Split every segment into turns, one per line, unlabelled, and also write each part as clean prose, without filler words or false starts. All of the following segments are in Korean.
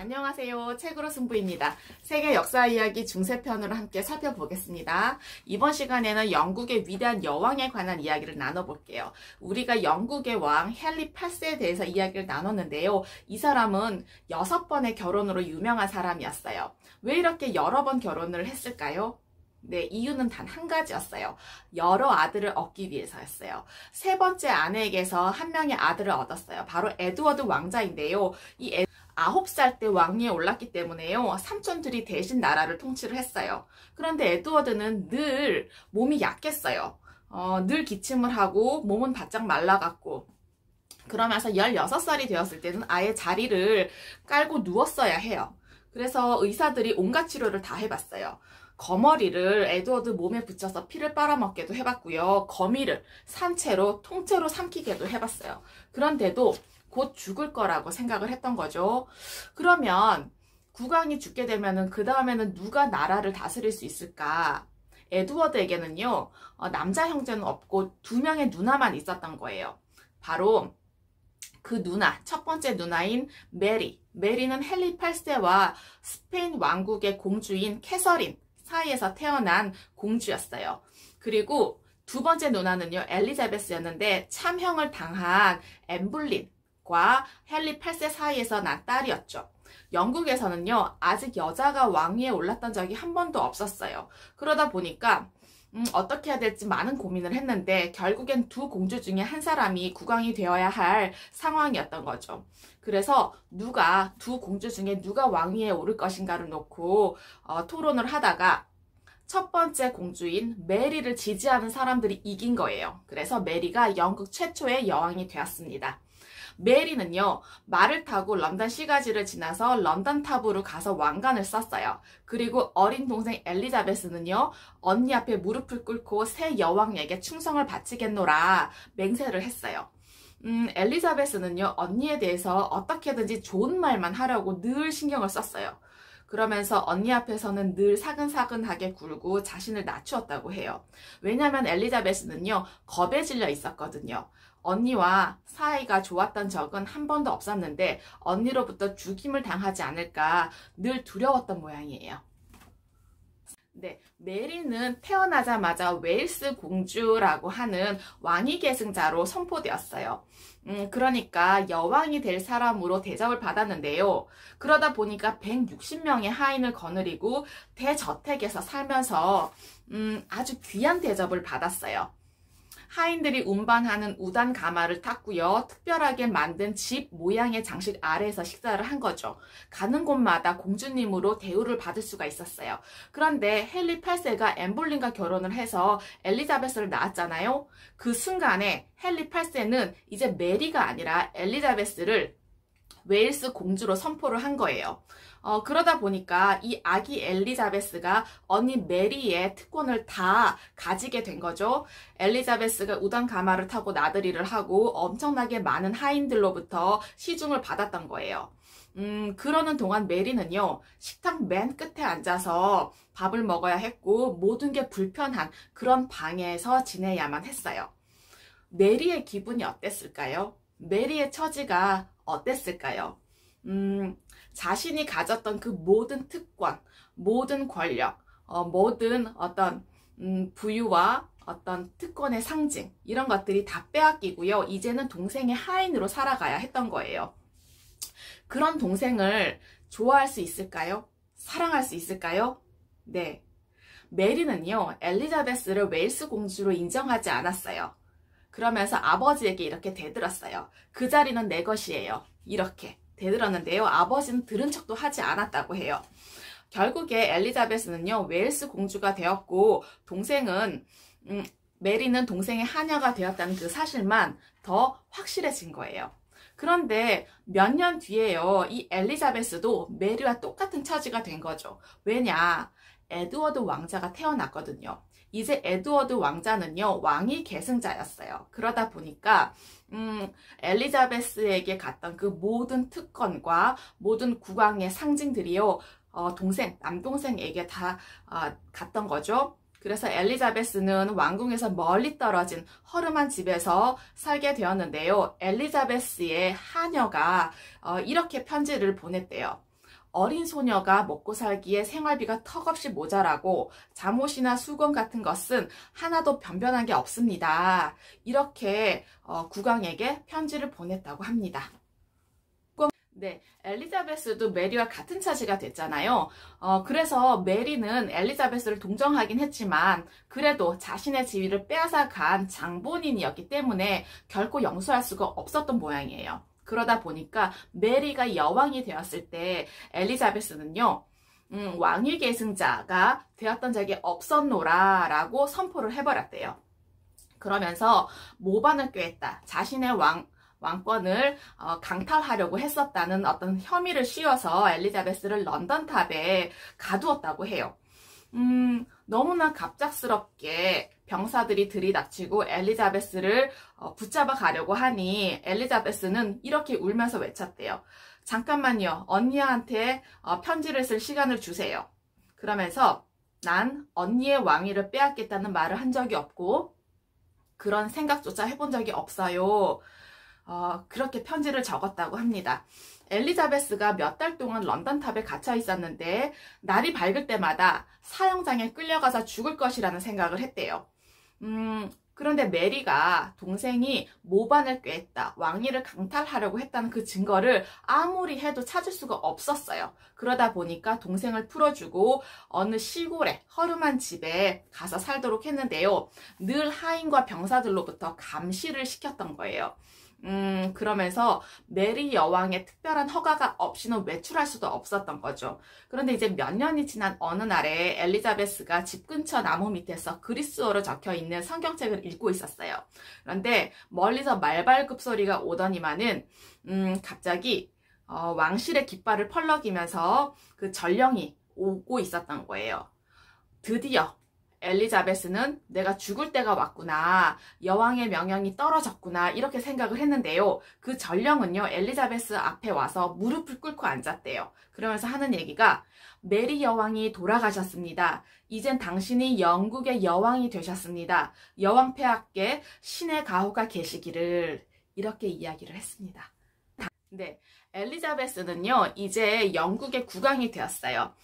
안녕하세요. 책으로 승부입니다. 세계 역사 이야기 중세편으로 함께 살펴보겠습니다. 이번 시간에는 영국의 위대한 여왕에 관한 이야기를 나눠볼게요. 우리가 영국의 왕 헨리 8세에 대해서 이야기를 나눴는데요. 이 사람은 6번의 결혼으로 유명한 사람이었어요. 왜 이렇게 여러 번 결혼을 했을까요? 네, 이유는 단 한 가지였어요. 여러 아들을 얻기 위해서였어요. 세 번째 아내에게서 한 명의 아들을 얻었어요. 바로 에드워드 왕자인데요. 9살 때 왕위에 올랐기 때문에요. 삼촌들이 대신 나라를 통치를 했어요. 그런데 에드워드는 늘 몸이 약했어요. 늘 기침을 하고 몸은 바짝 말라갔고, 그러면서 16살이 되었을 때는 아예 자리를 깔고 누웠어야 해요. 그래서 의사들이 온갖 치료를 다 해봤어요. 거머리를 에드워드 몸에 붙여서 피를 빨아먹게도 해봤고요. 거미를 산채로 통째로 삼키게도 해봤어요. 그런데도 곧 죽을 거라고 생각을 했던 거죠. 그러면 국왕이 죽게 되면은 그 다음에는 누가 나라를 다스릴 수 있을까? 에드워드에게는요, 남자 형제는 없고 2명의 누나만 있었던 거예요. 바로 그 누나, 첫 번째 누나인 메리. 메리는 헨리 8세와 스페인 왕국의 공주인 캐서린 사이에서 태어난 공주였어요. 그리고 두 번째 누나는요, 엘리자베스였는데 참형을 당한 엠블린과 헨리 8세 사이에서 난 딸이었죠. 영국에서는요, 아직 여자가 왕위에 올랐던 적이 한 번도 없었어요. 그러다 보니까 어떻게 해야 될지 많은 고민을 했는데 결국엔 두 공주 중에 한 사람이 국왕이 되어야 할 상황이었던 거죠. 그래서 두 공주 중에 누가 왕위에 오를 것인가를 놓고 토론을 하다가 첫 번째 공주인 메리를 지지하는 사람들이 이긴 거예요. 그래서 메리가 영국 최초의 여왕이 되었습니다. 메리는요, 말을 타고 런던 시가지를 지나서 런던 탑으로 가서 왕관을 썼어요. 그리고 어린 동생 엘리자베스는요, 언니 앞에 무릎을 꿇고 새 여왕에게 충성을 바치겠노라 맹세를 했어요. 엘리자베스는요, 언니에 대해서 어떻게든지 좋은 말만 하려고 늘 신경을 썼어요. 그러면서 언니 앞에서는 늘 사근사근하게 굴고 자신을 낮추었다고 해요. 왜냐하면 엘리자베스는요, 겁에 질려 있었거든요. 언니와 사이가 좋았던 적은 한 번도 없었는데 언니로부터 죽임을 당하지 않을까 늘 두려웠던 모양이에요. 네, 메리는 태어나자마자 웨일스 공주라고 하는 왕위 계승자로 선포되었어요. 그러니까 여왕이 될 사람으로 대접을 받았는데요. 그러다 보니까 160명의 하인을 거느리고 대저택에서 살면서 아주 귀한 대접을 받았어요. 하인들이 운반하는 우단 가마를 탔고요. 특별하게 만든 집 모양의 장식 아래에서 식사를 한 거죠. 가는 곳마다 공주님으로 대우를 받을 수가 있었어요. 그런데 헨리 8세가 엠블린과 결혼을 해서 엘리자베스를 낳았잖아요. 그 순간에 헨리 8세는 이제 메리가 아니라 엘리자베스를 웨일스 공주로 선포를 한 거예요. 그러다 보니까 이 아기 엘리자베스가 언니 메리의 특권을 다 가지게 된 거죠. 엘리자베스가 우단 가마를 타고 나들이를 하고 엄청나게 많은 하인들로부터 시중을 받았던 거예요. 그러는 동안 메리는요, 식탁 맨 끝에 앉아서 밥을 먹어야 했고 모든 게 불편한 그런 방에서 지내야만 했어요. 메리의 기분이 어땠을까요? 메리의 처지가 어땠을까요? 자신이 가졌던 그 모든 특권, 모든 권력, 모든 어떤 부유와 어떤 특권의 상징, 이런 것들이 다 빼앗기고요. 이제는 동생의 하인으로 살아가야 했던 거예요. 그런 동생을 좋아할 수 있을까요? 사랑할 수 있을까요? 네. 메리는요, 엘리자베스를 웨일스 공주로 인정하지 않았어요. 그러면서 아버지에게 이렇게 대들었어요. 그 자리는 내 것이에요. 이렇게 대들었는데요. 아버지는 들은 척도 하지 않았다고 해요. 결국에 엘리자베스는요, 웨일스 공주가 되었고 메리는 동생의 하녀가 되었다는 그 사실만 더 확실해진 거예요. 그런데 몇 년 뒤에요, 이 엘리자베스도 메리와 똑같은 처지가 된 거죠. 왜냐? 에드워드 왕자가 태어났거든요. 이제 에드워드 왕자는요, 왕위 계승자였어요. 그러다 보니까 엘리자베스에게 갔던 그 모든 특권과 모든 국왕의 상징들이요, 남동생에게 다 갔던 거죠. 그래서 엘리자베스는 왕궁에서 멀리 떨어진 허름한 집에서 살게 되었는데요. 엘리자베스의 하녀가 이렇게 편지를 보냈대요. 어린 소녀가 먹고 살기에 생활비가 턱없이 모자라고 잠옷이나 수건 같은 것은 하나도 변변한 게 없습니다. 이렇게 국왕에게 편지를 보냈다고 합니다. 네, 엘리자베스도 메리와 같은 처지가 됐잖아요. 그래서 메리는 엘리자베스를 동정하긴 했지만 그래도 자신의 지위를 빼앗아간 장본인이었기 때문에 결코 용서할 수가 없었던 모양이에요. 그러다 보니까 메리가 여왕이 되었을 때 엘리자베스는요, 왕위 계승자가 되었던 적이 없었노라 라고 선포를 해버렸대요. 그러면서 모반을 꾀했다. 자신의 왕권을 강탈하려고 했었다는 어떤 혐의를 씌워서 엘리자베스를 런던 탑에 가두었다고 해요. 너무나 갑작스럽게 병사들이 들이닥치고 엘리자베스를 붙잡아 가려고 하니 엘리자베스는 이렇게 울면서 외쳤대요. 잠깐만요. 언니한테 편지를 쓸 시간을 주세요. 그러면서 난 언니의 왕위를 빼앗겠다는 말을 한 적이 없고 그런 생각조차 해본 적이 없어요. 그렇게 편지를 적었다고 합니다. 엘리자베스가 몇 달 동안 런던탑에 갇혀 있었는데 날이 밝을 때마다 사형장에 끌려가서 죽을 것이라는 생각을 했대요. 그런데 메리가 동생이 모반을 꾀했다, 왕위를 강탈하려고 했다는 그 증거를 아무리 해도 찾을 수가 없었어요. 그러다 보니까 동생을 풀어주고 어느 시골에 허름한 집에 가서 살도록 했는데요. 늘 하인과 병사들로부터 감시를 시켰던 거예요. 그러면서 메리 여왕의 특별한 허가가 없이는 외출할 수도 없었던 거죠. 그런데 이제 몇 년이 지난 어느 날에 엘리자베스가 집 근처 나무 밑에서 그리스어로 적혀 있는 성경책을 읽고 있었어요. 그런데 멀리서 말발굽 소리가 오더니만은 갑자기 왕실의 깃발을 펄럭이면서 그 전령이 오고 있었던 거예요. 드디어 엘리자베스는 내가 죽을 때가 왔구나, 여왕의 명령이 떨어졌구나, 이렇게 생각을 했는데요. 그 전령은요, 엘리자베스 앞에 와서 무릎을 꿇고 앉았대요. 그러면서 하는 얘기가, 메리 여왕이 돌아가셨습니다. 이젠 당신이 영국의 여왕이 되셨습니다. 여왕 폐하께 신의 가호가 계시기를, 이렇게 이야기를 했습니다. 네, 엘리자베스는요, 이제 영국의 국왕이 되었어요.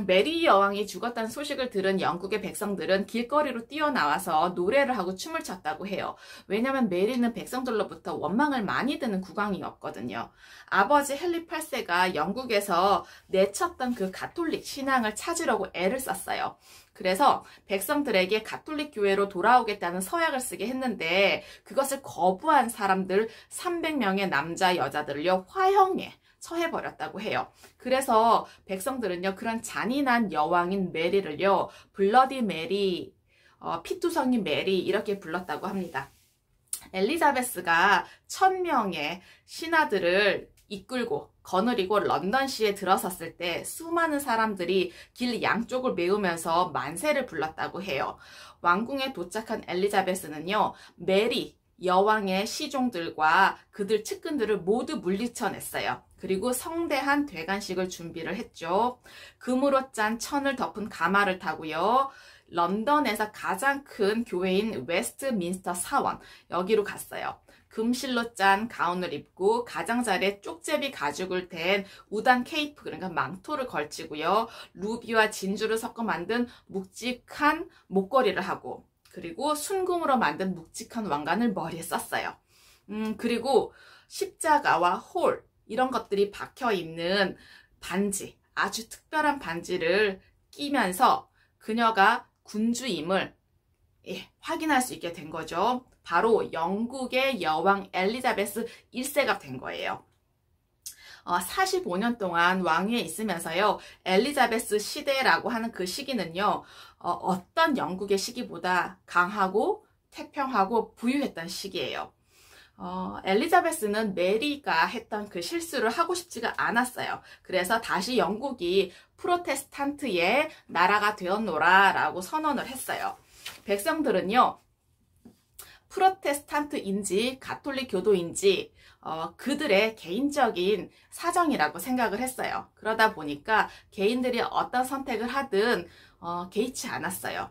메리 여왕이 죽었다는 소식을 들은 영국의 백성들은 길거리로 뛰어나와서 노래를 하고 춤을 췄다고 해요. 왜냐면 메리는 백성들로부터 원망을 많이 드는 국왕이었거든요. 아버지 헨리 8세가 영국에서 내쳤던 그 가톨릭 신앙을 찾으려고 애를 썼어요. 그래서 백성들에게 가톨릭 교회로 돌아오겠다는 서약을 쓰게 했는데 그것을 거부한 사람들 300명의 남자 여자들을요, 화형에 처해버렸다고 해요. 그래서 백성들은요, 그런 잔인한 여왕인 메리를요, 블러디 메리, 피투성이 메리, 이렇게 불렀다고 합니다. 엘리자베스가 1000명의 신하들을 이끌고 거느리고 런던시에 들어섰을 때 수많은 사람들이 길 양쪽을 메우면서 만세를 불렀다고 해요. 왕궁에 도착한 엘리자베스는요, 메리 여왕의 시종들과 그들 측근들을 모두 물리쳐냈어요. 그리고 성대한 대관식을 준비를 했죠. 금으로 짠 천을 덮은 가마를 타고요, 런던에서 가장 큰 교회인 웨스트민스터 사원, 여기로 갔어요. 금실로 짠 가운을 입고 가장자리에 쪽제비 가죽을 댄 우단 케이프, 그러니까 망토를 걸치고요, 루비와 진주를 섞어 만든 묵직한 목걸이를 하고, 그리고 순금으로 만든 묵직한 왕관을 머리에 썼어요. 그리고 십자가와 홀, 이런 것들이 박혀 있는 반지, 아주 특별한 반지를 끼면서 그녀가 군주임을 확인할 수 있게 된 거죠. 바로 영국의 여왕 엘리자베스 1세가 된 거예요. 45년 동안 왕위에 있으면서요, 엘리자베스 시대라고 하는 그 시기는요, 어떤 영국의 시기보다 강하고 태평하고 부유했던 시기예요. 엘리자베스는 메리가 했던 그 실수를 하고 싶지가 않았어요. 그래서 다시 영국이 프로테스탄트의 나라가 되었노라 라고 선언을 했어요. 백성들은요, 프로테스탄트인지 가톨릭 교도인지 그들의 개인적인 사정이라고 생각을 했어요. 그러다 보니까 개인들이 어떤 선택을 하든 개의치 않았어요.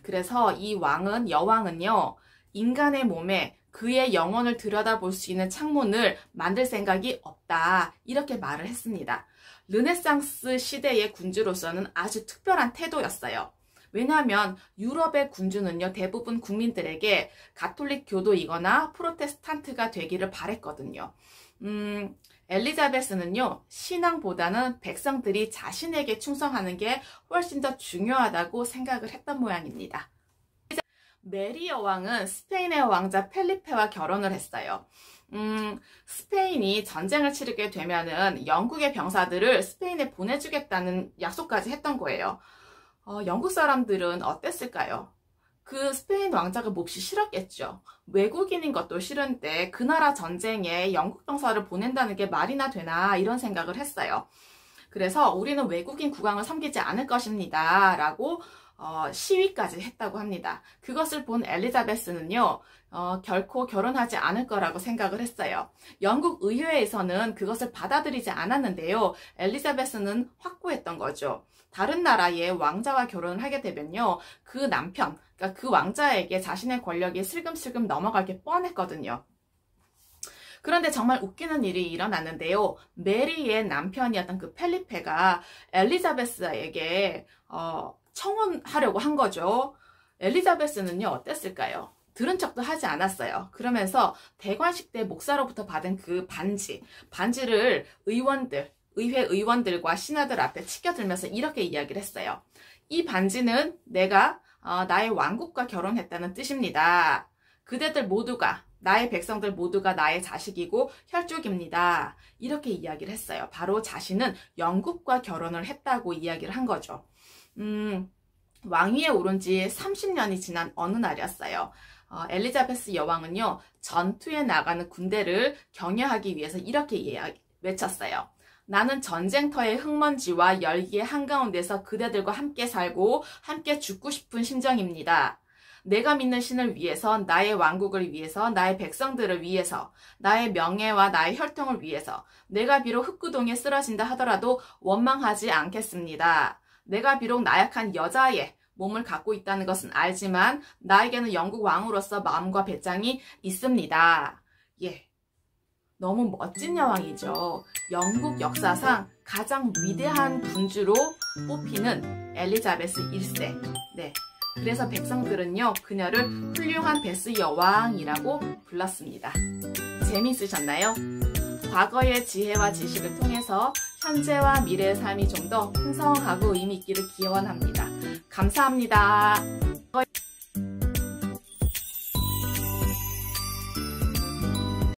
그래서 이 여왕은요, 인간의 몸에 그의 영혼을 들여다볼 수 있는 창문을 만들 생각이 없다, 이렇게 말을 했습니다. 르네상스 시대의 군주로서는 아주 특별한 태도였어요. 왜냐하면 유럽의 군주는요, 대부분 국민들에게 가톨릭 교도이거나 프로테스탄트가 되기를 바랬거든요. 엘리자베스는요, 신앙보다는 백성들이 자신에게 충성하는 게 훨씬 더 중요하다고 생각을 했던 모양입니다. 메리 여왕은 스페인의 왕자 펠리페와 결혼을 했어요. 스페인이 전쟁을 치르게 되면은 영국의 병사들을 스페인에 보내주겠다는 약속까지 했던 거예요. 영국 사람들은 어땠을까요? 그 스페인 왕자가 몹시 싫었겠죠. 외국인인 것도 싫은데 그 나라 전쟁에 영국 병사를 보낸다는 게 말이나 되나 이런 생각을 했어요. 그래서 우리는 외국인 국왕을 섬기지 않을 것입니다 라고 시위까지 했다고 합니다. 그것을 본 엘리자베스는요, 결코 결혼하지 않을 거라고 생각을 했어요. 영국 의회에서는 그것을 받아들이지 않았는데요, 엘리자베스는 확고했던 거죠. 다른 나라의 왕자와 결혼을 하게 되면요, 그 남편, 그러니까 그 왕자에게 자신의 권력이 슬금슬금 넘어갈 게 뻔했거든요. 그런데 정말 웃기는 일이 일어났는데요. 메리의 남편이었던 그 펠리페가 엘리자베스에게 청혼하려고 한 거죠. 엘리자베스는요, 어땠을까요? 들은 척도 하지 않았어요. 그러면서 대관식 때 목사로부터 받은 그 반지를 의회 의원들과 신하들 앞에 치켜들면서 이렇게 이야기를 했어요. 이 반지는 내가 나의 왕국과 결혼했다는 뜻입니다. 그대들 모두가, 나의 백성들 모두가 나의 자식이고 혈족입니다. 이렇게 이야기를 했어요. 바로 자신은 영국과 결혼을 했다고 이야기를 한 거죠. 왕위에 오른 지 30년이 지난 어느 날이었어요. 엘리자베스 여왕은요, 전투에 나가는 군대를 격려하기 위해서 이렇게 외쳤어요. 나는 전쟁터의 흙먼지와 열기의 한가운데서 그대들과 함께 살고 함께 죽고 싶은 심정입니다. 내가 믿는 신을 위해서, 나의 왕국을 위해서, 나의 백성들을 위해서, 나의 명예와 나의 혈통을 위해서 내가 비록 흙구덩이에 쓰러진다 하더라도 원망하지 않겠습니다. 내가 비록 나약한 여자의 몸을 갖고 있다는 것은 알지만 나에게는 영국 왕으로서 마음과 배짱이 있습니다. 예, 너무 멋진 여왕이죠. 영국 역사상 가장 위대한 군주로 뽑히는 엘리자베스 1세. 네, 그래서 백성들은요, 그녀를 훌륭한 베스 여왕이라고 불렀습니다. 재미있으셨나요? 과거의 지혜와 지식을 통해서 현재와 미래의 삶이 좀 더 풍성하고 의미 있기를 기원합니다. 감사합니다.